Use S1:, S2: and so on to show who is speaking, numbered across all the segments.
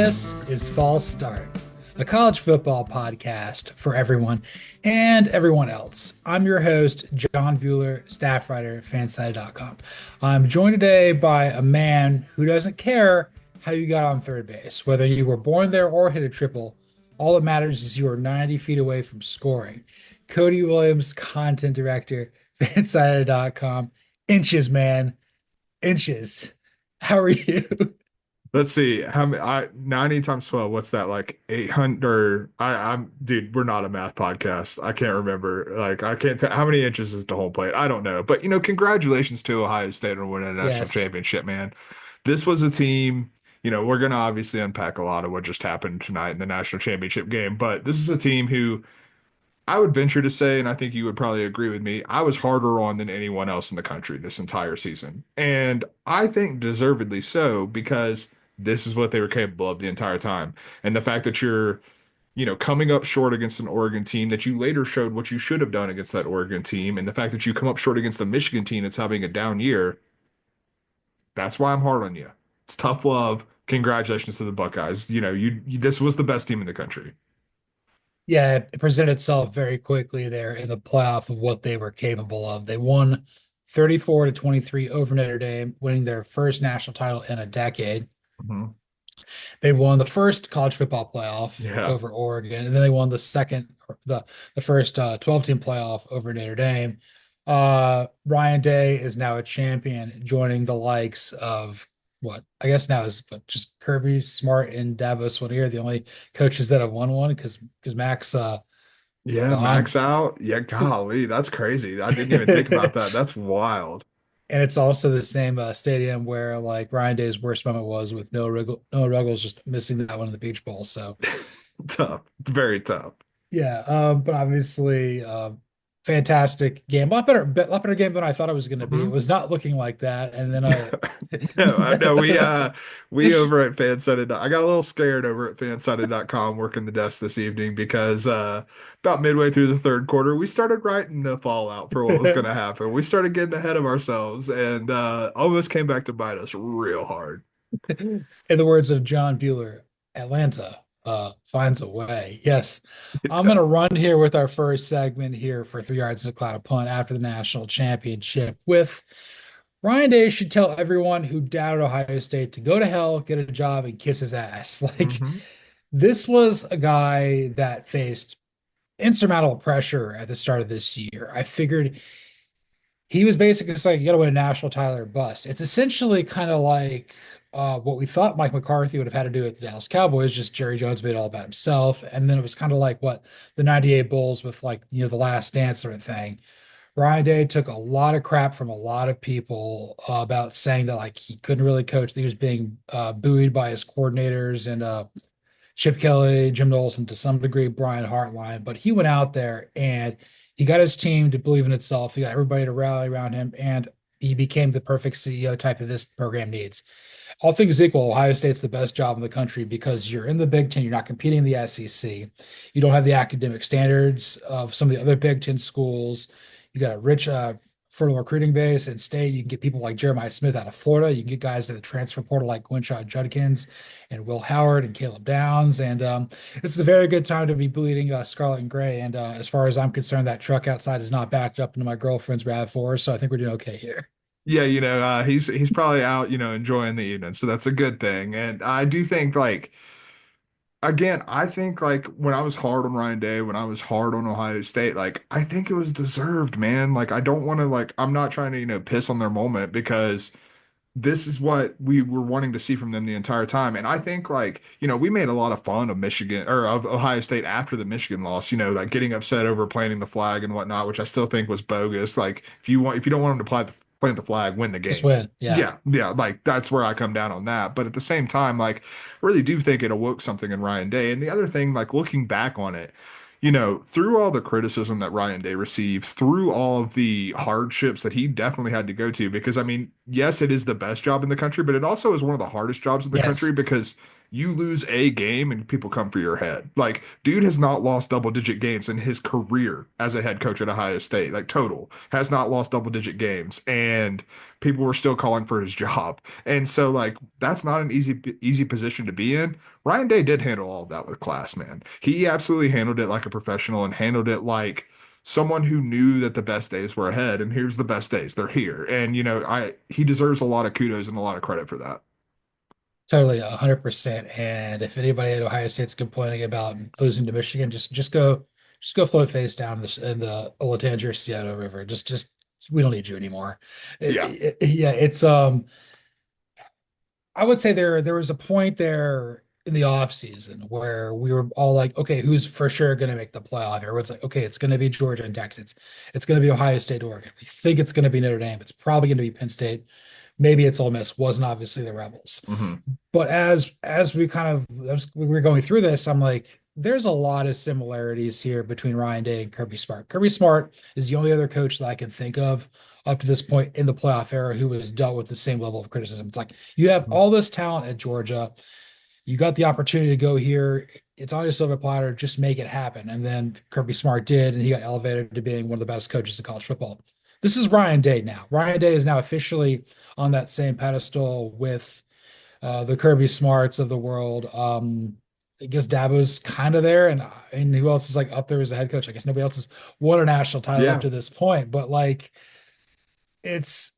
S1: This is False Start, a college football podcast for everyone and everyone else. I'm your host, John Buhler, staff writer at Fansided.com. I'm joined today by a man who doesn't care how you got on third base, whether you were born there or hit a triple. All that matters is you are 90 feet away from scoring. Cody Williams, content director, Fansided.com. Inches, man. Inches. How are you?
S2: Let's see how many 90 times 12, what's that, like 800? I'm dude, we're not a math podcast. I can't remember. Like, I can't tell how many inches is the home plate. I don't know. But congratulations to Ohio State on winning a national
S1: Yes.
S2: championship, man. This was a team, we're gonna obviously unpack a lot of what just happened tonight in the national championship game, but this is a team who I would venture to say, and I think you would probably agree with me, I was harder on than anyone else in the country this entire season. And I think deservedly so, because this is what they were capable of the entire time. And the fact that you're, coming up short against an Oregon team that you later showed what you should have done against that Oregon team, and the fact that you come up short against the Michigan team that's having a down year, that's why I'm hard on you. It's tough love. Congratulations to the Buckeyes. This was the best team in the country.
S1: Yeah, it presented itself very quickly there in the playoff of what they were capable of. They won 34-23 over Notre Dame, winning their first national title in a decade.
S2: Mhm.
S1: They won the first college football playoff
S2: Yeah.
S1: over Oregon, and then they won the second, the first 12-team playoff over Notre Dame. Ryan Day is now a champion, joining the likes of what I guess now is just Kirby Smart and Dabo Swinney, the only coaches that have won one because Max
S2: Yeah,
S1: gone.
S2: max out. Yeah, golly, that's crazy. I didn't even think about that. That's wild.
S1: And it's also the same stadium where like Ryan Day's worst moment was with Noah Ruggles just missing that one in the Beach Bowl. So
S2: Tough. Very tough.
S1: yeah, but obviously, fantastic game. Lot better game than I thought it was going to be. It
S2: Mhm.
S1: was not looking like that, and then I,
S2: No, I know we over at Fansided. I got a little scared over at Fansided.com working the desk this evening because about midway through the third quarter, we started writing the fallout for what was going to happen. We started getting ahead of ourselves and almost came back to bite us real hard.
S1: in the words of John Bueller, Atlanta finds a way. Yes, I'm going to run here with our first segment here for 3 yards and a cloud of punt after the national championship with Ryan Day should tell everyone who doubted Ohio State to go to hell, get a job, and kiss his ass. Like,
S2: Hmm.
S1: this was a guy that faced insurmountable pressure at the start of this year. I figured he was basically just like, you got to win a national title or bust. It's essentially kind of like what we thought Mike McCarthy would have had to do with the Dallas Cowboys, just Jerry Jones made it all about himself. And then it was kind of like what the 98 Bulls with like, the last dance sort of thing. Ryan Day took a lot of crap from a lot of people about saying that like he couldn't really coach, that he was being buoyed by his coordinators and Chip Kelly, Jim Knowles, and to some degree Brian Hartline. But he went out there and he got his team to believe in itself. He got everybody to rally around him, and he became the perfect CEO type that this program needs. All things equal, Ohio State's the best job in the country because you're in the Big Ten. You're not competing in the SEC. You don't have the academic standards of some of the other Big Ten schools. You got a rich, fertile recruiting base and state. You can get people like Jeremiah Smith out of Florida. You can get guys at the transfer portal like Gwinshaw Judkins and Will Howard and Caleb Downs. And it's a very good time to be bleeding scarlet and gray. And as far as I'm concerned, that truck outside is not backed up into my girlfriend's RAV4. So I think we're doing okay here.
S2: Yeah, he's probably out, enjoying the evening, so that's a good thing. And I do think, like, again, I think, like, when I was hard on Ryan Day, when I was hard on Ohio State, like, I think it was deserved, man. Like, I don't want to, like, I'm not trying to, piss on their moment, because this is what we were wanting to see from them the entire time. And I think, like, we made a lot of fun of Michigan or of Ohio State after the Michigan loss, like getting upset over planting the flag and whatnot, which I still think was bogus. Like, if you don't want them to plant the flag, win the
S1: Just
S2: game.
S1: win. Yeah.
S2: Yeah, yeah, like that's where I come down on that. But at the same time, like, I really do think it awoke something in Ryan Day. And the other thing, like, looking back on it, through all the criticism that Ryan Day received, through all of the hardships that he definitely had to go to, because I mean, yes, it is the best job in the country, but it also is one of the hardest jobs in the country
S1: Yes.
S2: because you lose a game and people come for your head. Like, dude has not lost double-digit games in his career as a head coach at Ohio State. Like, total has not lost double-digit games, and people were still calling for his job. And so, like, that's not an easy position to be in. Ryan Day did handle all of that with class, man. He absolutely handled it like a professional and handled it like someone who knew that the best days were ahead. And here's the best days. They're here. And he deserves a lot of kudos and a lot of credit for that.
S1: Totally 100%. And if anybody at Ohio State's complaining about losing to Michigan, just go float face down in the Olatangir Scioto River. Just we don't need you anymore.
S2: Yeah.
S1: Yeah, it's I would say there was a point there in the off season where we were all like, okay, who's for sure going to make the playoff? Everyone's like, okay, it's going to be Georgia and Texas. It's going to be Ohio State, Oregon. We think it's going to be Notre Dame. It's probably going to be Penn State. Maybe it's Ole Miss. Wasn't obviously the Rebels.
S2: Hmm.
S1: But as we kind of as we were going through this, I'm like, there's a lot of similarities here between Ryan Day and Kirby Smart. Kirby Smart is the only other coach that I can think of up to this point in the playoff era who has dealt with the same level of criticism. It's like you have all this talent at Georgia. You got the opportunity to go here. It's on your silver platter. Just make it happen. And then Kirby Smart did, and he got elevated to being one of the best coaches in college football. This is Ryan Day now. Ryan Day is now officially on that same pedestal with the Kirby Smarts of the world. I guess Dabo's kind of there, and who else is like up there as a head coach? I guess nobody else has won a national title up
S2: Yeah.
S1: to this point, but like it's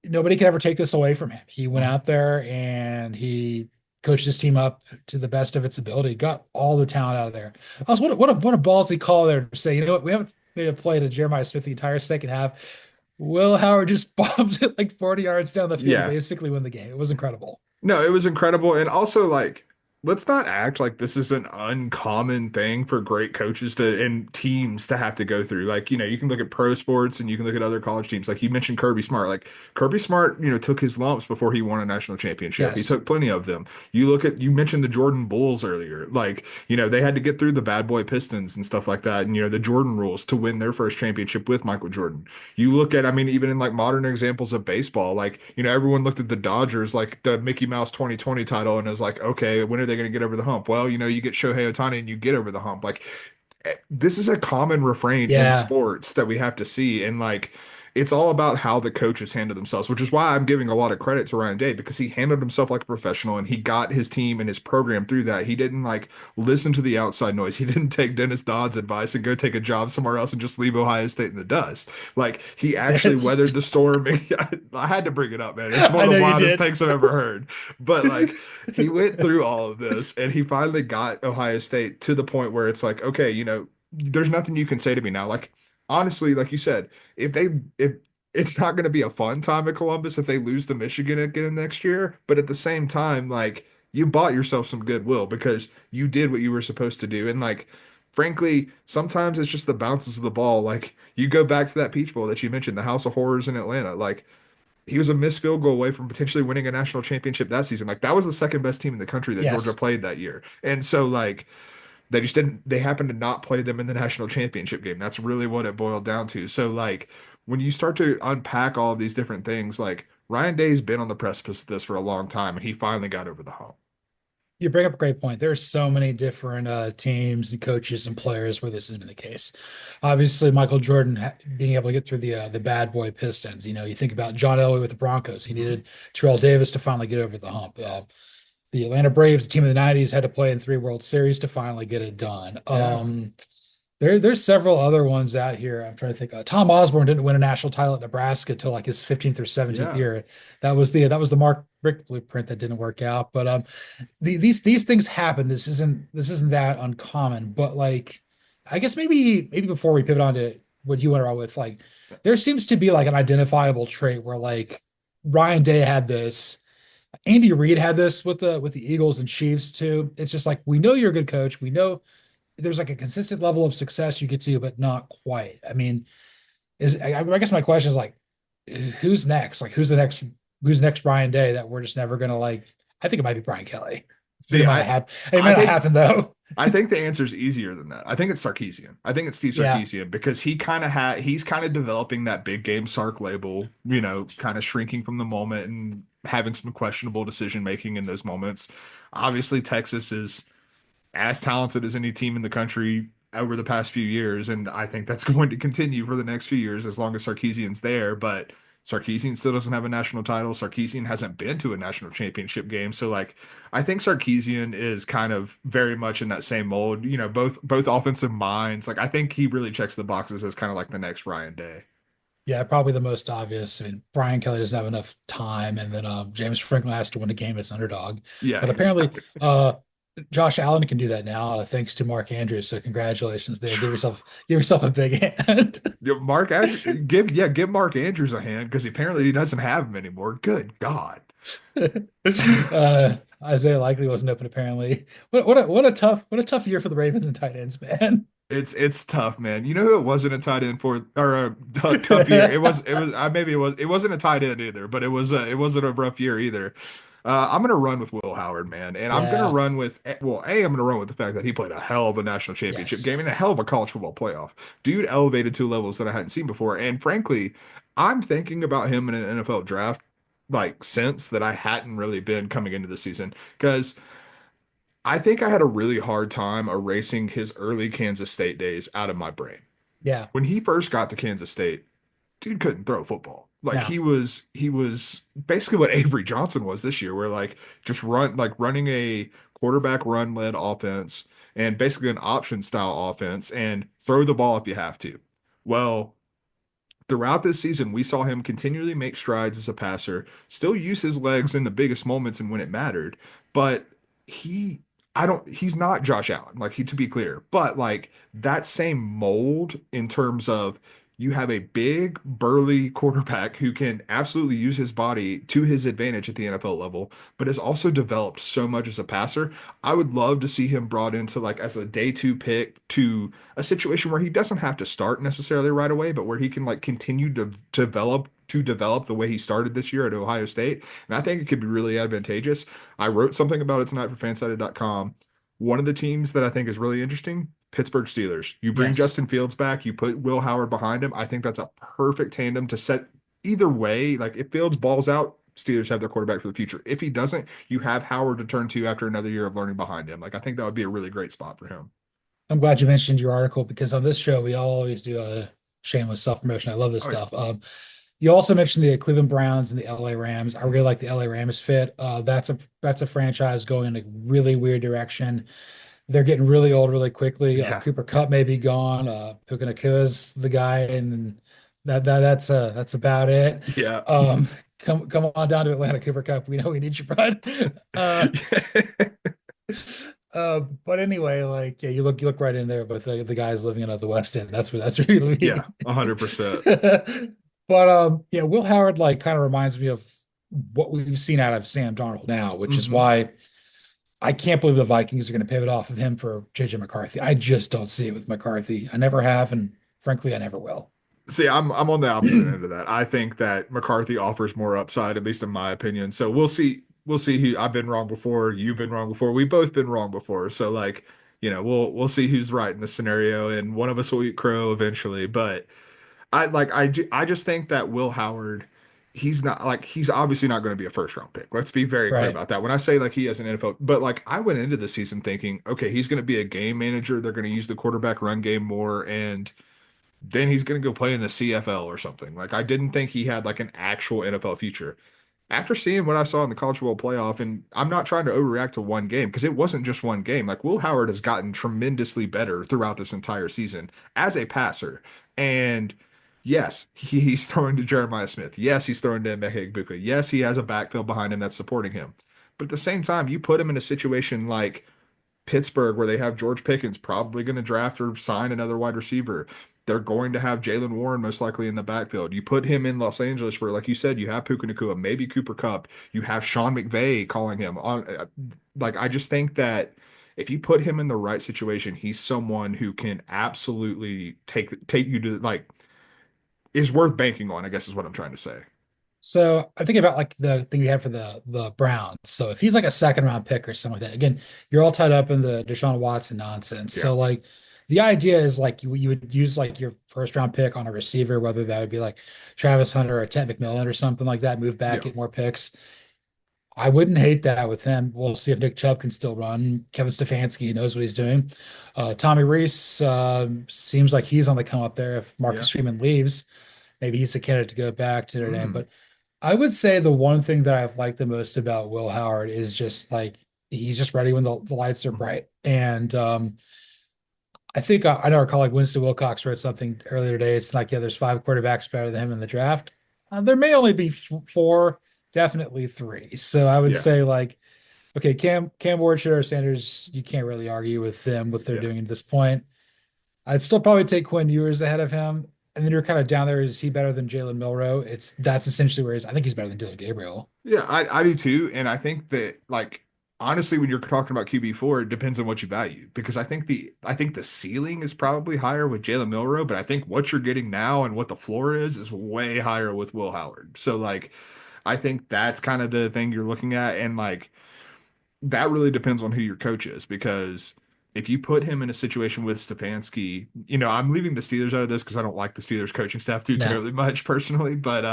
S1: nobody can ever take this away from him. He went out there and he coached his team up to the best of its ability, got all the talent out of there. Also, what a ballsy call there to say, you know what, we haven't made a play to Jeremiah Smith the entire second half. Will Howard just bombs it like 40 yards down the field to
S2: Yeah.
S1: basically win the game. It was incredible.
S2: No, it was incredible. And also, like, let's not act like this is an uncommon thing for great coaches to and teams to have to go through. Like, you can look at pro sports and you can look at other college teams. Like you mentioned Kirby Smart. Like Kirby Smart, took his lumps before he won a national championship. He
S1: Yes.
S2: took plenty of them. You mentioned the Jordan Bulls earlier. Like, they had to get through the bad boy Pistons and stuff like that. And, the Jordan rules to win their first championship with Michael Jordan. You look at, I mean, even in like modern examples of baseball, like, everyone looked at the Dodgers, like the Mickey Mouse 2020 title, and was like, okay, when are they going to get over the hump? Well, you get Shohei Ohtani and you get over the hump. Like, this is a common refrain in
S1: Yeah.
S2: sports that we have to see. And like, it's all about how the coaches handle themselves, which is why I'm giving a lot of credit to Ryan Day because he handled himself like a professional and he got his team and his program through that. He didn't like listen to the outside noise. He didn't take Dennis Dodd's advice and go take a job somewhere else and just leave Ohio State in the dust. Like he actually
S1: That's
S2: weathered the storm. I had to bring it up, man. It's one
S1: I
S2: of
S1: know
S2: the
S1: you
S2: wildest
S1: did.
S2: takes I've ever heard. But like he went through all of this and he finally got Ohio State to the point where it's like, okay, there's nothing you can say to me now. Like honestly, like you said, if it's not going to be a fun time at Columbus if they lose to Michigan again next year, but at the same time, like you bought yourself some goodwill because you did what you were supposed to do. And like frankly, sometimes it's just the bounces of the ball. Like you go back to that Peach Bowl that you mentioned, the House of Horrors in Atlanta. Like he was a missed field goal away from potentially winning a national championship that season. Like that was the second best team in the country that Georgia
S1: Yes.
S2: played that year. And so like they just didn't, they happened to not play them in the national championship game. That's really what it boiled down to. So, like, when you start to unpack all of these different things, like, Ryan Day's been on the precipice of this for a long time, and he finally got over the hump.
S1: You bring up a great point. There's so many different teams and coaches and players where this has been the case. Obviously, Michael Jordan being able to get through the bad boy Pistons. You think about John Elway with the Broncos. He
S2: Mhm.
S1: needed Terrell Davis to finally get over the hump. The Atlanta Braves, the team of the '90s, had to play in 3 World Series to finally get it done.
S2: Yeah.
S1: There's several other ones out here. I'm trying to think. Tom Osborne didn't win a national title at Nebraska till like his 15th or 17th
S2: Yeah.
S1: year. That was the Mark Richt blueprint that didn't work out. But these things happen. This isn't that uncommon. But like, I guess maybe before we pivot on to what you went around with, like, there seems to be like an identifiable trait where like Ryan Day had this. Andy Reid had this with the Eagles and Chiefs too. It's just like we know you're a good coach. We know there's like a consistent level of success you get to, but not quite. I mean, I guess my question is like, who's next? Like, who's next Brian Day that we're just never gonna like? I think it might be Brian Kelly. It
S2: See,
S1: might not happen. It
S2: I
S1: might not
S2: think
S1: happen though.
S2: I think the answer is easier than that. I think it's Sarkisian. I think it's Steve
S1: Yeah,
S2: Sarkisian because he's kind of developing that big game Sark label, kind of shrinking from the moment and having some questionable decision making in those moments. Obviously, Texas is as talented as any team in the country over the past few years, and I think that's going to continue for the next few years as long as Sarkisian's there. But Sarkisian still doesn't have a national title. Sarkisian hasn't been to a national championship game, so like I think Sarkisian is kind of very much in that same mold. You know, both offensive minds. Like I think he really checks the boxes as kind of like the next Ryan Day.
S1: Yeah, probably the most obvious. I mean, Brian Kelly doesn't have enough time, and then James Franklin has to win a game as underdog.
S2: Yeah,
S1: But apparently,
S2: exactly.
S1: Josh Allen can do that now, thanks to Mark Andrews. So congratulations there. Give yourself a big hand.
S2: Yeah, Mark Andrews, give Mark Andrews a hand because apparently he doesn't have him anymore. Good God.
S1: Isaiah Likely wasn't open apparently. What a tough year for the Ravens and tight ends, man.
S2: It's tough, man. You know who it wasn't a tight end for, or a tough year. It was maybe it wasn't a tight end either, but it wasn't a rough year either. I'm gonna run with Will Howard, man, and I'm gonna
S1: Yeah.
S2: run with well, I'm gonna run with the fact that he played a hell of a national championship
S1: Yes.
S2: game and a hell of a college football playoff. Dude elevated to levels that I hadn't seen before, and frankly, I'm thinking about him in an NFL draft like since that I hadn't really been coming into the season because I think I had a really hard time erasing his early Kansas State days out of my brain.
S1: Yeah.
S2: When he first got to Kansas State, dude couldn't throw a football. Like
S1: No.
S2: he was basically what Avery Johnson was this year, where like just running a quarterback run led offense and basically an option style offense and throw the ball if you have to. Well, throughout this season, we saw him continually make strides as a passer, still use his legs in the biggest moments and when it mattered. But he, he's not Josh Allen, like to be clear, but like that same mold in terms of you have a big, burly quarterback who can absolutely use his body to his advantage at the NFL level, but has also developed so much as a passer. I would love to see him brought into like as a day two pick to a situation where he doesn't have to start necessarily right away, but where he can like continue to develop the way he started this year at Ohio State. And I think it could be really advantageous. I wrote something about it tonight for fansided.com. One of the teams that I think is really interesting, Pittsburgh Steelers. You bring
S1: Yes.
S2: Justin Fields back, you put Will Howard behind him. I think that's a perfect tandem to set either way. Like if Fields balls out, Steelers have their quarterback for the future. If he doesn't, you have Howard to turn to after another year of learning behind him. Like I think that would be a really great spot for him.
S1: I'm glad you mentioned your article because on this show we always do a shameless self-promotion. I love this
S2: Oh yeah.
S1: stuff. You also mentioned the Cleveland Browns and the LA Rams. I really like the LA Rams fit. That's a franchise going in a really weird direction. They're getting really old really quickly.
S2: Yeah.
S1: Cooper Kupp may be gone. Puka Nakua's the guy, and that's about it.
S2: Yeah.
S1: Come on down to Atlanta, Cooper Kupp. We know we need you, bud. Uh, but anyway, like yeah, you look right in there, but the guys living in the West End. That's where you
S2: Yeah,
S1: leave.
S2: 100%.
S1: But yeah, Will Howard like kind of reminds me of what we've seen out of Sam Darnold now, which is
S2: Hmm.
S1: why I can't believe the Vikings are going to pivot off of him for JJ McCarthy. I just don't see it with McCarthy. I never have, and frankly, I never will.
S2: See, I'm on the opposite end of that. I think that McCarthy offers more upside, at least in my opinion. So we'll see. We'll see who I've been wrong before. You've been wrong before. We've both been wrong before. So like, we'll see who's right in this scenario, and one of us will eat crow eventually. But I just think that Will Howard, he's obviously not going to be a first round pick. Let's be very clear
S1: Right.
S2: about that. When I say like he has an NFL, but like I went into the season thinking, okay, he's going to be a game manager. They're going to use the quarterback run game more, and then he's going to go play in the CFL or something. Like I didn't think he had like an actual NFL future. After seeing what I saw in the college football playoff, and I'm not trying to overreact to one game because it wasn't just one game. Like Will Howard has gotten tremendously better throughout this entire season as a passer. And yes, he's throwing to Jeremiah Smith. Yes, he's throwing to Emeka Egbuka. Yes, he has a backfield behind him that's supporting him. But at the same time, you put him in a situation like Pittsburgh, where they have George Pickens, probably going to draft or sign another wide receiver. They're going to have Jalen Warren most likely in the backfield. You put him in Los Angeles, where, like you said, you have Puka Nacua, maybe Cooper Kupp. You have Sean McVay calling him on. Like I just think that if you put him in the right situation, he's someone who can absolutely take you to like is worth banking on. I guess is what I'm trying to say.
S1: So I think about like the thing we had for the Browns. So if he's like a second round pick or something like that, again, you're all tied up in the Deshaun Watson nonsense.
S2: Yeah,
S1: So like the idea is like you would use like your first round pick on a receiver, whether that would be like Travis Hunter or Ted McMillan or something like that, move back,
S2: yeah,
S1: get more picks. I wouldn't hate that with him. We'll see if Nick Chubb can still run. Kevin Stefanski knows what he's doing. Tommy Reese seems like he's on the come up there. If
S2: Yeah.
S1: Marcus Freeman leaves, maybe he's a candidate to go back to Notre Dame.
S2: Mm,
S1: But I would say the one thing that I've liked the most about Will Howard is just like he's just ready when the lights are
S2: mhm.
S1: bright. And I think I know our colleague Winston Wilcox wrote something earlier today. It's like, yeah, there's five quarterbacks better than him in the draft. There may only be four, definitely three. So I would
S2: Yeah.
S1: say like, okay, Cam Ward, Shedeur Sanders, you can't really argue with them what they're
S2: Yeah.
S1: doing at this point. I'd still probably take Quinn Ewers ahead of him. And then you're kind of down there. Is he better than Jalen Milroe? That's essentially where he's. I think he's better than Dylan Gabriel.
S2: Yeah, I do too. And I think that like honestly, when you're talking about QB4, it depends on what you value. Because I think the ceiling is probably higher with Jalen Milroe, but I think what you're getting now and what the floor is way higher with Will Howard. So like I think that's kind of the thing you're looking at. And like that really depends on who your coach is because if you put him in a situation with Stefanski, I'm leaving the Steelers out of this because I don't like the Steelers coaching staff too
S1: No.
S2: terribly much personally. But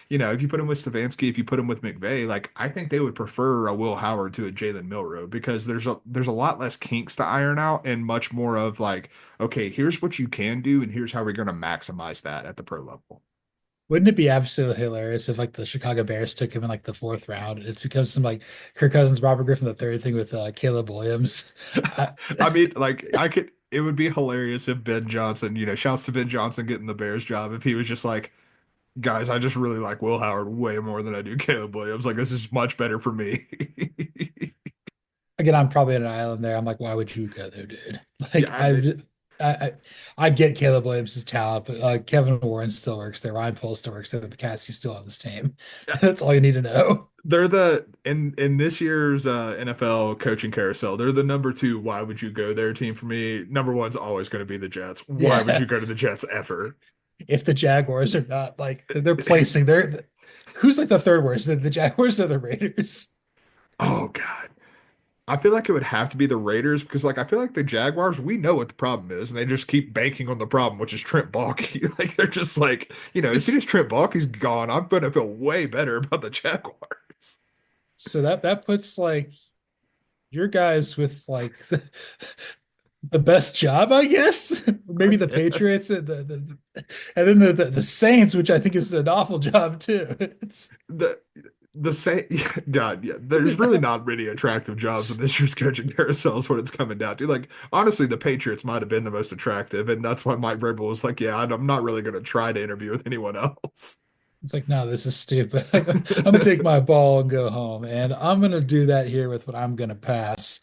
S2: if you put him with Stefanski, if you put him with McVay, like I think they would prefer a Will Howard to a Jalen Milroe because there's a lot less kinks to iron out and much more of like, okay, here's what you can do and here's how we're going to maximize that at the pro level.
S1: Wouldn't it be absolutely hilarious if like the Chicago Bears took him in like the fourth round? It's becomes some like Kirk Cousins, Robert Griffin the third thing with Caleb Williams. I,
S2: I mean, like I could. It would be hilarious if Ben Johnson, shouts to Ben Johnson getting the Bears job, if he was just like, guys, I just really like Will Howard way more than I do Caleb Williams. Like, this is much better for me.
S1: Again, I'm probably on an island there. I'm like, why would you go there, dude?
S2: Yeah,
S1: Like, I get Caleb Williams' talent, but Kevin Warren still works there. Ryan Poles still works there. The McCaskey's still on this team. That's all you need to know.
S2: they're in this year's NFL coaching carousel. They're the number two. Why would you go there team for me? Number one's always going to be the Jets. Why would
S1: Yeah,
S2: you go to the Jets ever?
S1: if the Jaguars are not like they're placing, they're who's like the third worst? The Jaguars or the Raiders?
S2: Oh God. I feel like it would have to be the Raiders because, like, I feel like the Jaguars, we know what the problem is, and they just keep banking on the problem, which is Trent Baalke. Like, they're just like, as soon as Trent Baalke's gone, I'm gonna feel way better about the Jaguars.
S1: So that puts like your guys with like the best job, I guess.
S2: I
S1: Maybe the
S2: guess
S1: Patriots and and then the Saints, which I think is an awful job too. It's
S2: the the same. God, yeah, there's really not many attractive jobs in this year's coaching carousel is what it's coming down to. Like, honestly, the Patriots might have been the most attractive, and that's why Mike Vrabel was like, "Yeah, I'm not really gonna try to interview with anyone else."
S1: it's like, no, this is stupid. I'm gonna take my ball and go home. And I'm gonna do that here with what I'm gonna pass.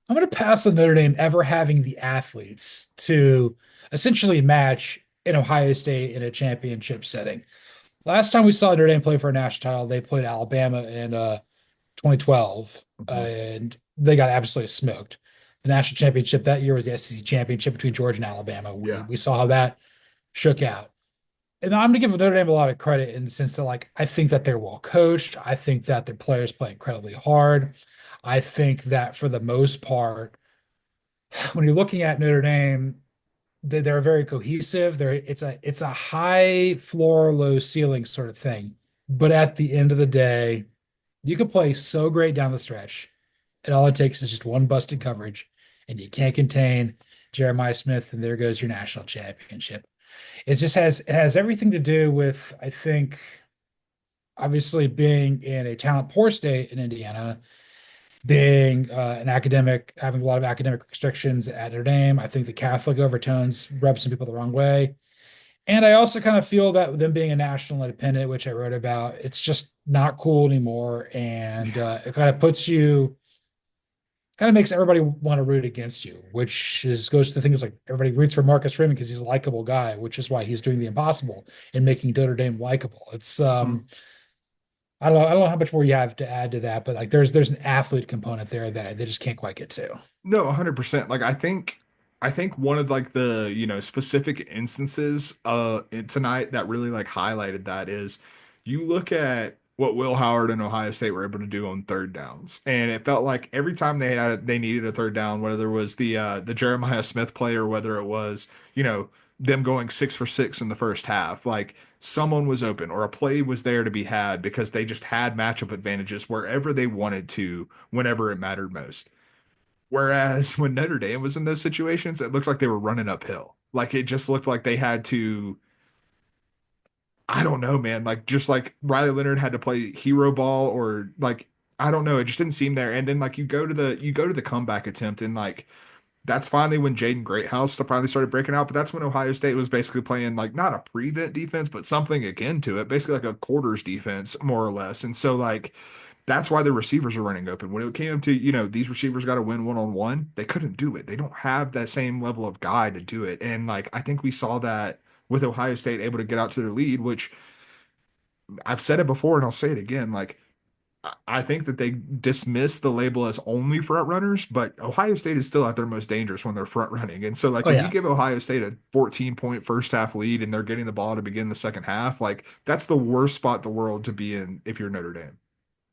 S1: I'm gonna pass on Notre Dame ever having the athletes to essentially match in Ohio State in a championship setting. Last time we saw Notre Dame play for a national title, they played Alabama in 2012,
S2: Mhm.
S1: and they got absolutely smoked. The national championship that year was the SEC championship between Georgia and Alabama. We
S2: Yeah.
S1: we saw how that shook out. And I'm gonna give Notre Dame a lot of credit in the sense that like I think that they're well coached. I think that their players play incredibly hard. I think that for the most part, when you're looking at Notre Dame, they're very cohesive. It's a high floor, low ceiling sort of thing. But at the end of the day, you can play so great down the stretch, and all it takes is just one busted coverage, and you can't contain Jeremiah Smith, and there goes your national championship. It has everything to do with, I think, obviously being in a talent poor state in Indiana, being an academic, having a lot of academic restrictions at Notre Dame. I think the Catholic overtones rub some people the wrong way. And I also kind of feel that them being a national independent, which I wrote about, it's just not cool anymore. And
S2: Yeah.
S1: it kind of makes everybody want to root against you, which is goes to the things like everybody roots for Marcus Freeman because he's a likable guy, which is why he's doing the impossible and making Notre Dame likable. It's
S2: Mhm.
S1: I don't know how much more you have to add to that, but like there's an athlete component there that they just can't quite get to.
S2: No, 100%. Like I think one of like the, specific instances tonight that really like highlighted that is you look at what Will Howard and Ohio State were able to do on third downs. And it felt like every time they needed a third down, whether it was the Jeremiah Smith play or whether it was, them going 6 for 6 in the first half, like someone was open or a play was there to be had because they just had matchup advantages wherever they wanted to, whenever it mattered most. Whereas when Notre Dame was in those situations, it looked like they were running uphill. Like it just looked like they had to, I don't know, man. Like just like Riley Leonard had to play hero ball or like I don't know, it just didn't seem there. And then like you go to the comeback attempt and like that's finally when Jaden Greathouse finally started breaking out. But that's when Ohio State was basically playing like not a prevent defense, but something akin to it, basically like a quarters defense, more or less. And so like that's why the receivers are running open. When it came to, these receivers got to win one on one, they couldn't do it. They don't have that same level of guy to do it. And like I think we saw that with Ohio State able to get out to their lead, which I've said it before and I'll say it again. Like I think that they dismiss the label as only front runners, but Ohio State is still at their most dangerous when they're front running. And so, like,
S1: Oh
S2: when you
S1: yeah.
S2: give Ohio State a 14-point first half lead and they're getting the ball to begin the second half, like, that's the worst spot in the world to be in if you're Notre Dame.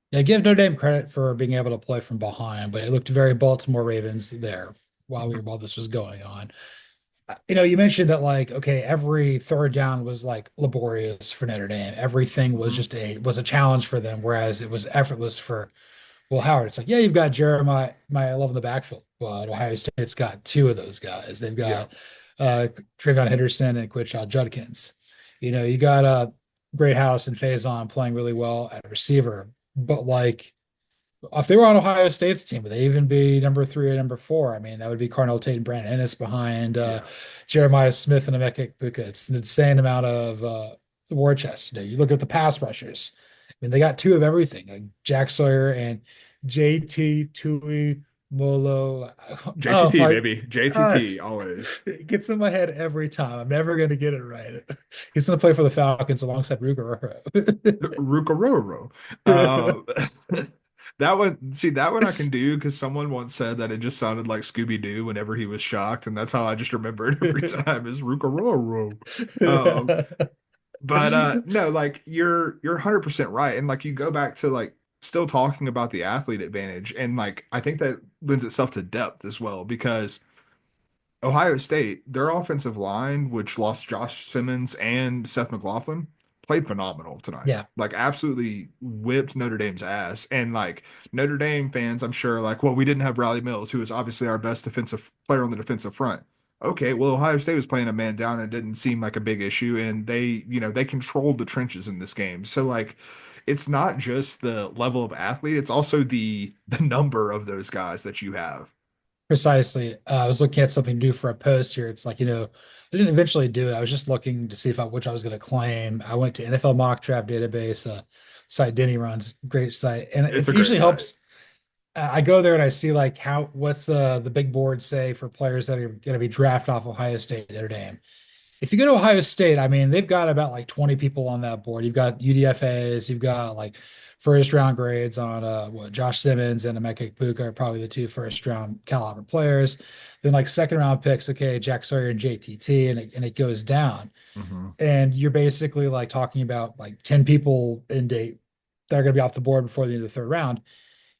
S1: Yeah, give Notre Dame credit for being able to play from behind, but it looked very Baltimore Ravens there while this was going on. You mentioned that like, okay, every third down was like laborious for Notre Dame. Everything was
S2: Mhm.
S1: just a challenge for them, whereas it was effortless for Will Howard. It's like, yeah, you've got Jeremiah my love in the backfield, but Ohio State's got two of those guys. They've
S2: Yeah.
S1: got Travion Henderson and Quidshot Judkins. You got Great House and Faison playing really well at receiver, but like if they were on Ohio State's team, would they even be number three or number four? I mean, that would be Carnell Tate and Brandon Ennis behind
S2: Yeah.
S1: Jeremiah Smith and Emeka Egbuka. It's an insane amount of war chest. You look at the pass rushers. I mean, they got two of everything, like Jack Sawyer and JT Tui Molo. Oh
S2: JTT,
S1: my
S2: baby. JTT,
S1: gosh.
S2: always.
S1: It gets in my head every time. I'm never going to get it right. He's going to play for the Falcons alongside Ruger.
S2: Rukaroro. Uh, that one, see, that one I can do because someone once said that it just sounded like Scooby Doo whenever he was shocked, and that's how I just remember it every time is Rukaroro. Um, but no, like you're 100% right, and like you go back to like still talking about the athlete advantage, and like I think that lends itself to depth as well because Ohio State, their offensive line, which lost Josh Simmons and Seth McLaughlin, played phenomenal tonight.
S1: Yeah.
S2: Like absolutely whipped Notre Dame's ass. And like Notre Dame fans, I'm sure, like, well, we didn't have Riley Mills, who is obviously our best defensive player on the defensive front. Okay, well, Ohio State was playing a man down and it didn't seem like a big issue. And they controlled the trenches in this game. So like it's not just the level of athlete, it's also the number of those guys that you have.
S1: Precisely. I was looking at something new for a post here. It's like, I didn't eventually do it. I was just looking to see which I was going to claim. I went to NFL Mock Draft Database, site Denny runs, great site, and
S2: It's
S1: it
S2: a great
S1: usually
S2: site.
S1: helps. I go there and I see like what's the big board say for players that are going to be drafted off Ohio State, Notre Dame. If you go to Ohio State, I mean, they've got about like 20 people on that board. You've got UDFAs, you've got like first round grades on what Josh Simmons and Emeka Egbuka are probably the two first round caliber players. Then like second round picks, okay, Jack Sawyer and JTT, and it goes down.
S2: Mhm.
S1: And you're basically like talking about like 10 people in date that are going to be off the board before the end of the third round.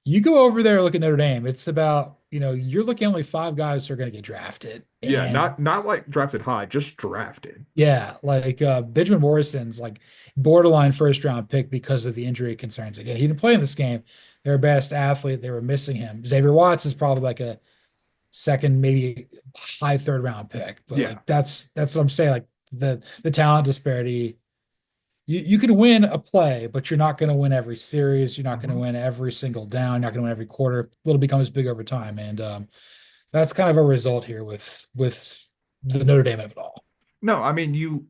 S1: You go over there and look at Notre Dame, it's about, you're looking at only five guys who are going to get drafted.
S2: Yeah,
S1: And
S2: not like drafted high, just drafted.
S1: yeah, like Benjamin Morrison's like borderline first round pick because of the injury concerns. Again, he didn't play in this game. Their best athlete, they were missing him. Xavier Watts is probably like a second, maybe high third round pick. But
S2: Yeah.
S1: like that's what I'm saying. Like the talent disparity. You can win a play, but you're not going to win every series. You're not going to
S2: Hmm.
S1: win every single down. You're not going to win every quarter. Little becomes big over time, and that's kind of a result here with the Notre Dame of it all.
S2: No, I mean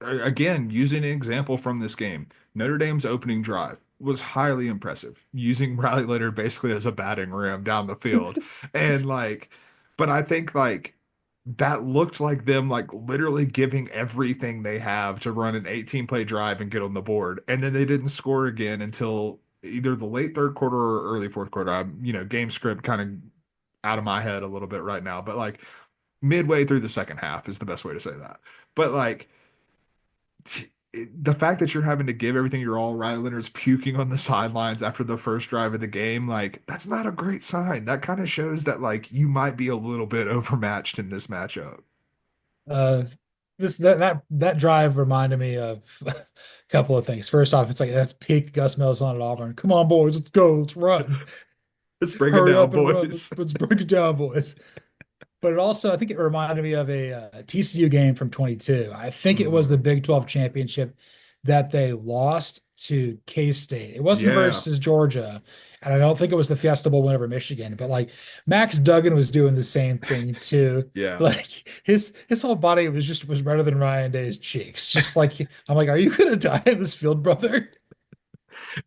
S2: again, using an example from this game, Notre Dame's opening drive was highly impressive, using Riley Leonard basically as a batting ram down the field. And like, but I think like that looked like them like literally giving everything they have to run an 18 play drive and get on the board. And then they didn't score again until either the late third quarter or early fourth quarter. Game script kind of out of my head a little bit right now, but like midway through the second half is the best way to say that. But like the fact that you're having to give everything you're all, Riley Leonard's puking on the sidelines after the first drive of the game, like that's not a great sign. That kind of shows that like you might be a little bit overmatched in this matchup.
S1: Uh, that drive reminded me of a couple of things. First off, it's like that's peak Gus Malzahn at Auburn. Come on, boys, let's go, let's run,
S2: Let's bring it
S1: hurry
S2: down,
S1: up and run.
S2: boys.
S1: Let's break it down, boys. But it also, I think it reminded me of a TCU game from 22. I think it was the
S2: Mm,
S1: Big 12 championship that they lost to K-State. It wasn't
S2: yeah,
S1: versus Georgia, and I don't think it was the Fiesta Bowl win over Michigan, but like Max Duggan was doing the same thing too.
S2: yeah.
S1: Like his whole body was redder than Ryan Day's cheeks. Just like I'm like, are you gonna die in this field, brother?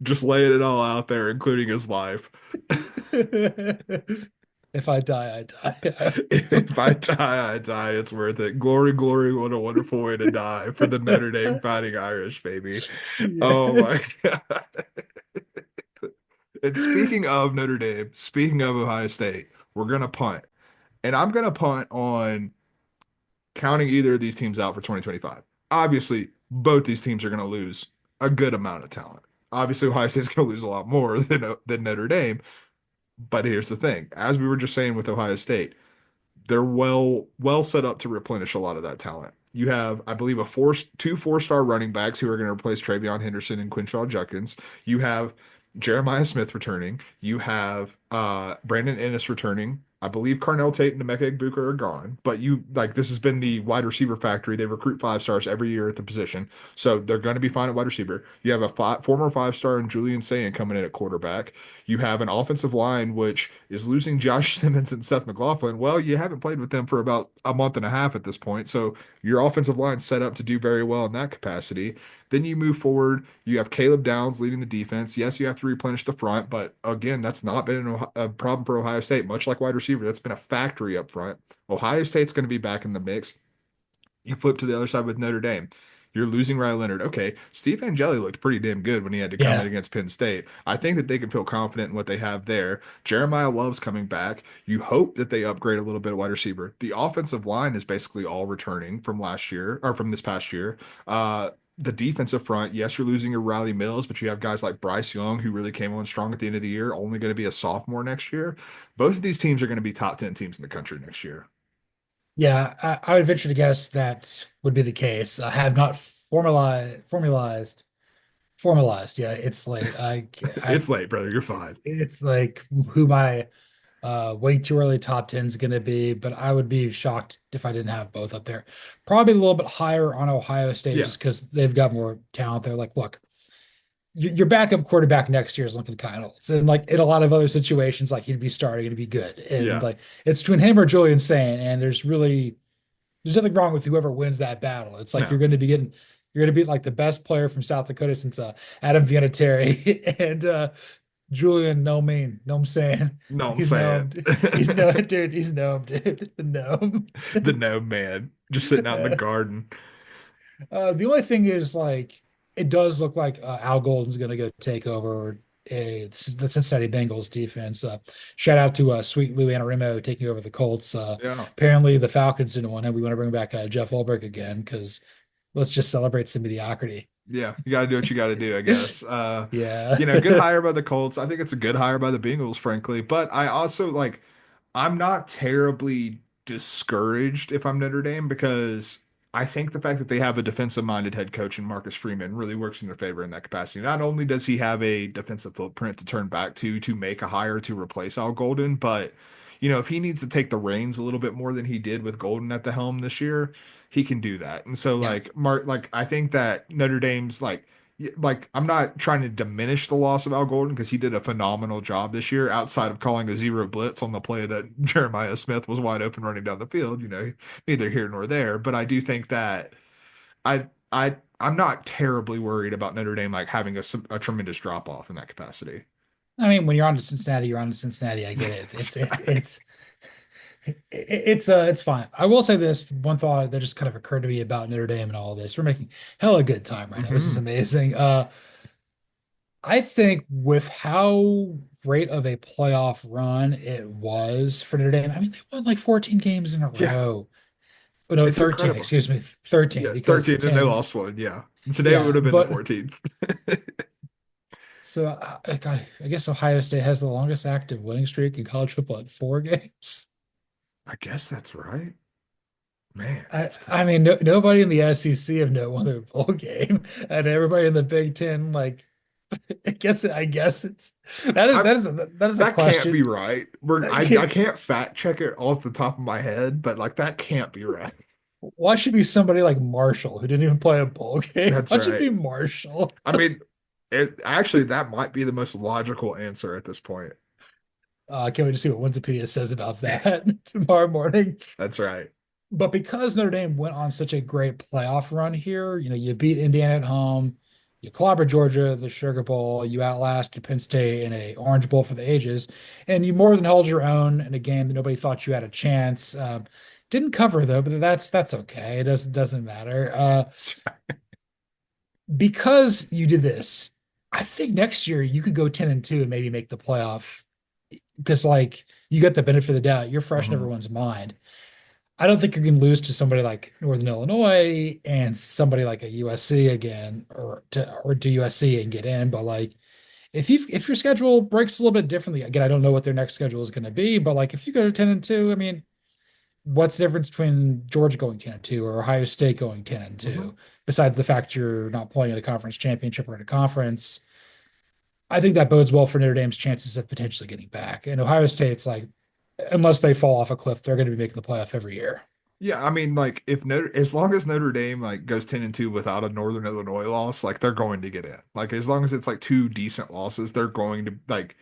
S2: Just laying it all out there, including his life.
S1: If I die, I die.
S2: If I die, I die. It's worth it. Glory, glory, what a wonderful way to die for the Notre Dame Fighting Irish, baby. Oh my
S1: Yes.
S2: God. And speaking of Notre Dame, speaking of Ohio State, we're gonna punt. And I'm gonna punt on counting either of these teams out for 2025. Obviously, both these teams are gonna lose a good amount of talent. Obviously, Ohio State's gonna lose a lot more than Notre Dame. But here's the thing, as we were just saying with Ohio State, they're well set up to replenish a lot of that talent. You have, I believe, two 4-star running backs who are going to replace Travion Henderson and Quinshaw Judkins. You have Jeremiah Smith returning. You have Brandon Ennis returning. I believe Carnell Tate and Emeka Egbuka are gone, but this has been the wide receiver factory. They recruit 5-stars every year at the position, so they're going to be fine at wide receiver. You have former 5-star in Julian Sayin coming in at quarterback. You have an offensive line which is losing Josh Simmons and Seth McLaughlin. Well, you haven't played with them for about a month and a half at this point, so your offensive line set up to do very well in that capacity. Then you move forward. You have Caleb Downs leading the defense. Yes, you have to replenish the front, but again, that's not been a problem for Ohio State, much like wide receiver. That's been a factory up front. Ohio State's going to be back in the mix. You flip to the other side with Notre Dame. You're losing Riley Leonard. Okay, Steve Angeli looked pretty damn good when he had to come in
S1: Yeah.
S2: against Penn State. I think that they can feel confident in what they have there. Jeremiah Love's coming back. You hope that they upgrade a little bit of wide receiver. The offensive line is basically all returning from last year or from this past year. The defensive front, yes, you're losing your Riley Mills, but you have guys like Bryce Young who really came on strong at the end of the year, only going to be a sophomore next year. Both of these teams are going to be top 10 teams in the country next year.
S1: Yeah, I would venture to guess that would be the case. I have not formalized. Yeah, it's late.
S2: It's late, brother. You're fine.
S1: it's like who my way too early top 10 is going to be, but I would be shocked if I didn't have both up there. Probably a little bit higher on Ohio State
S2: Yeah.
S1: just because they've got more talent there. Like, look, your backup quarterback next year is looking kind of old. And like in a lot of other situations, like he'd be starting and be good. And
S2: Yeah.
S1: like it's between him or Julian Saint, and there's nothing wrong with whoever wins that battle. It's like
S2: No.
S1: you're going to be like the best player from South Dakota since Adam Vinatieri and Julian no mean, know what I'm saying?
S2: No, I'm
S1: He's
S2: saying.
S1: gnomed. He's no dude, he's gnomed, dude. The gnome.
S2: The no man. Just sitting out in the garden.
S1: The only thing is like it does look like Al Golden's going to go take over the Cincinnati Bengals defense. Shout out to Sweet Lou Anarumo taking over the Colts.
S2: Yeah.
S1: Apparently the Falcons didn't want him. We want to bring back Jeff Ulbrich again because let's just celebrate some mediocrity.
S2: Yeah. You got to do what you got to do, I guess.
S1: Yeah.
S2: Good hire by the Colts. I think it's a good hire by the Bengals, frankly. But I also I'm not terribly discouraged if I'm Notre Dame because I think the fact that they have a defensive-minded head coach in Marcus Freeman really works in their favor in that capacity. Not only does he have a defensive footprint to turn back to make a hire to replace Al Golden, but if he needs to take the reins a little bit more than he did with Golden at the helm this year, he can do that. And so
S1: Yeah.
S2: I think that Notre Dame's I'm not trying to diminish the loss of Al Golden because he did a phenomenal job this year outside of calling a zero blitz on the play that Jeremiah Smith was wide open running down the field, neither here nor there. But I do think that I'm not terribly worried about Notre Dame having a tremendous drop off in that capacity.
S1: I mean, when you're on to Cincinnati, you're on to Cincinnati. I get it.
S2: That's right.
S1: It's fine. I will say this one thought that just kind of occurred to me about Notre Dame and all of this. We're making hella good time right now. This is
S2: Hmm.
S1: amazing. I think with how great of a playoff run it was for Notre Dame. I mean, they won like 14 games in a
S2: Yeah,
S1: row. Oh, no,
S2: it's
S1: 13,
S2: incredible.
S1: excuse me, 13
S2: Yeah,
S1: because
S2: 13, and they
S1: 10.
S2: lost one. Yeah. And today it would
S1: Yeah,
S2: have been the
S1: but
S2: 14th.
S1: so God, I guess Ohio State has the longest active winning streak in college football at 4 games.
S2: I guess that's right. Man,
S1: I,
S2: that's
S1: I mean, nobody in the SEC have no won their bowl game, and everybody in the Big Ten, like, I guess it's
S2: I
S1: that is a
S2: that can't be
S1: question.
S2: right. I
S1: Okay,
S2: can't fact check it off the top of my head, but like that can't be right.
S1: why should be somebody like Marshall who didn't even play a bowl game?
S2: That's
S1: Why should
S2: right.
S1: be Marshall?
S2: I mean, it actually that might be the most logical answer at this point.
S1: I can't wait to see what Wikipedia says about that tomorrow morning.
S2: That's right.
S1: But because Notre Dame went on such a great playoff run here, you beat Indiana at home, you clobbered Georgia, the Sugar Bowl, you outlasted Penn State in a Orange Bowl for the ages, and you more than held your own in a game that nobody thought you had a chance. Didn't cover though, but that's okay. It doesn't matter. Because you did this, I think next year you could go 10-2 and maybe make the playoff because like you get the benefit of the doubt. You're fresh in
S2: Mhm.
S1: everyone's mind. I don't think you can lose to somebody like Northern Illinois and somebody like a USC again, or to USC and get in. But like if your schedule breaks a little bit differently, again, I don't know what their next schedule is going to be, but like if you go to 10-2, I mean, what's the difference between Georgia going 10-2 or Ohio State going 10 and
S2: Mhm.
S1: 2, besides the fact you're not playing at a conference championship or at a conference? I think that bodes well for Notre Dame's chances of potentially getting back. And Ohio State's like, unless they fall off a cliff, they're going to be making the playoff every year.
S2: Yeah, I mean, like if Notre, as long as Notre Dame like goes 10-2 without a Northern Illinois loss, like they're going to get in. Like as long as it's like two decent losses, they're going to like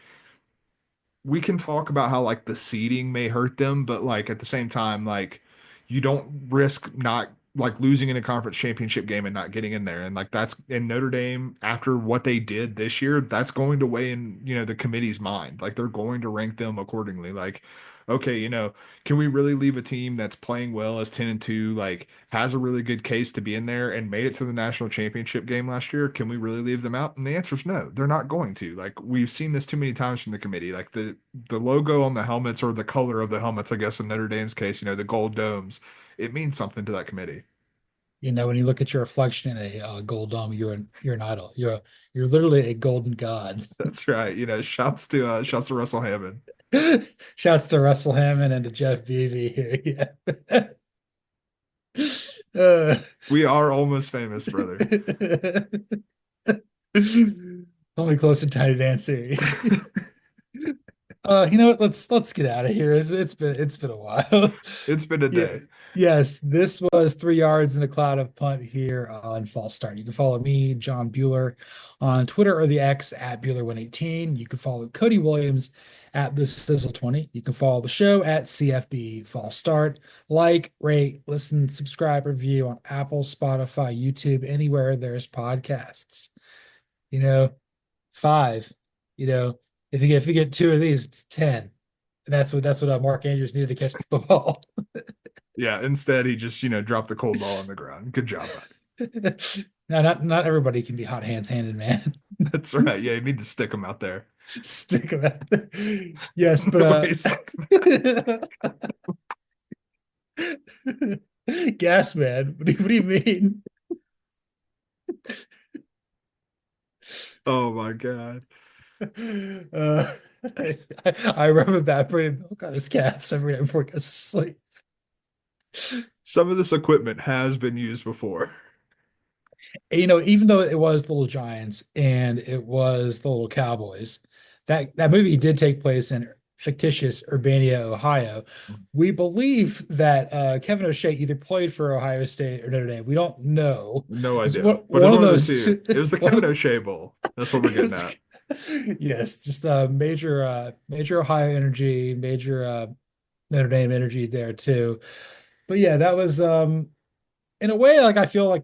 S2: we can talk about how like the seeding may hurt them, but like at the same time, like you don't risk not like losing in a conference championship game and not getting in there. And like that's in Notre Dame after what they did this year, that's going to weigh in, the committee's mind. Like they're going to rank them accordingly. Like, okay, can we really leave a team that's playing well as 10-2, like has a really good case to be in there and made it to the national championship game last year? Can we really leave them out? And the answer is no, they're not going to. Like we've seen this too many times from the committee. Like the logo on the helmets or the color of the helmets, I guess in Notre Dame's case, the gold domes, it means something to that committee.
S1: When you look at your reflection in a gold dome, you're an idol. You're literally a golden god.
S2: That's right. Shouts to Russell Hammond.
S1: Shouts to Russell Hammond and to Jeff Beebe here. Yeah. Uh,
S2: We are almost famous, brother.
S1: only close to Tiny Dancer. You know what? Let's get out of here. It's been a while.
S2: It's been a
S1: Yeah.
S2: day.
S1: Yes, this was 3 yards in a cloud of punt here on False Start. You can follow me, John Buhler, on Twitter or the X at Buhler118. You can follow Cody Williams at the Sizzle20. You can follow the show at CFB False Start. Like, rate, listen, subscribe, review on Apple, Spotify, YouTube, anywhere there's podcasts. You know, five. You know, if you get two of these, it's 10. And that's what Mark Andrews needed to catch the football.
S2: Yeah, instead he just, dropped the cold ball on the ground. Good job, bud.
S1: Now, not everybody can be hot hands handed, man.
S2: That's right. Yeah, you need to stick them out there.
S1: Stick them out. Yes, but
S2: Waves like
S1: gas man. What do you mean?
S2: oh my God.
S1: Uh, I rub evaporated milk on his calves every night before he goes to sleep.
S2: Some of this equipment has been used before.
S1: Even though it was the Little Giants and it was the Little Cowboys, that movie did take place in fictitious Urbana, Ohio. We believe that Kevin O'Shea either played for Ohio State or Notre Dame. We don't know.
S2: No
S1: It's
S2: idea.
S1: one,
S2: But it's
S1: one of
S2: one of the
S1: those
S2: two.
S1: two.
S2: It was the
S1: One
S2: Kevin
S1: of,
S2: O'Shea Bowl. That's what we're
S1: it
S2: getting
S1: was,
S2: at.
S1: yes, just major Ohio energy, major Notre Dame energy there too. But yeah, that was in a way, like I feel like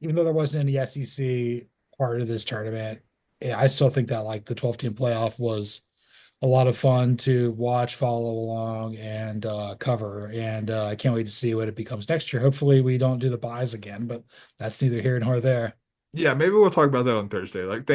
S1: even though there wasn't any SEC part of this tournament, yeah, I still think that like the 12-team playoff was a lot of fun to watch, follow along, and cover. And I can't wait to see what it becomes next year. Hopefully, we don't do the buys again, but that's neither here nor there.
S2: Yeah, maybe we'll talk about that on Thursday. Like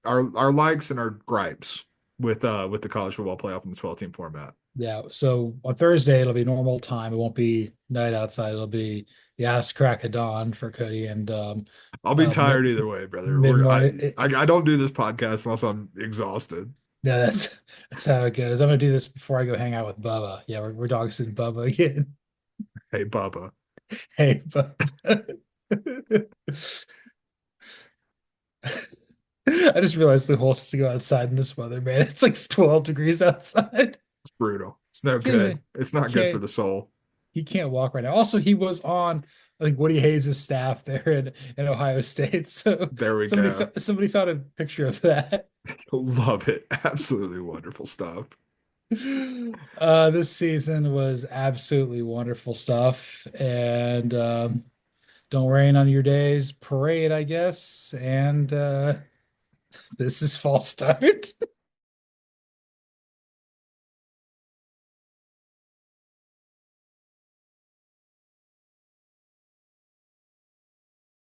S2: our likes and our gripes with the college football playoff in the 12-team format.
S1: Yeah. So on Thursday, it'll be normal time. It won't be night outside. It'll be the ass crack of dawn for Cody and
S2: I'll be
S1: mid
S2: tired either way, brother.
S1: mid
S2: We're I,
S1: morning.
S2: I I don't do this podcast unless I'm exhausted.
S1: No, that's how it goes. I'm gonna do this before I go hang out with Bubba. Yeah, we're dog sitting Bubba again.
S2: Hey, Bubba.
S1: Hey, but I just realized the whole has to go outside in this weather, man. It's like 12 degrees outside.
S2: It's brutal. It's no
S1: Can't
S2: good.
S1: even,
S2: It's
S1: he
S2: not good for
S1: can't,
S2: the soul.
S1: he can't walk right now. Also, he was on, I think, Woody Hayes' staff there in Ohio State. So
S2: There we go.
S1: somebody found a picture of that.
S2: Love it. Absolutely wonderful stuff.
S1: This season was absolutely wonderful stuff. And don't rain on your days, parade, I guess. And this is false start.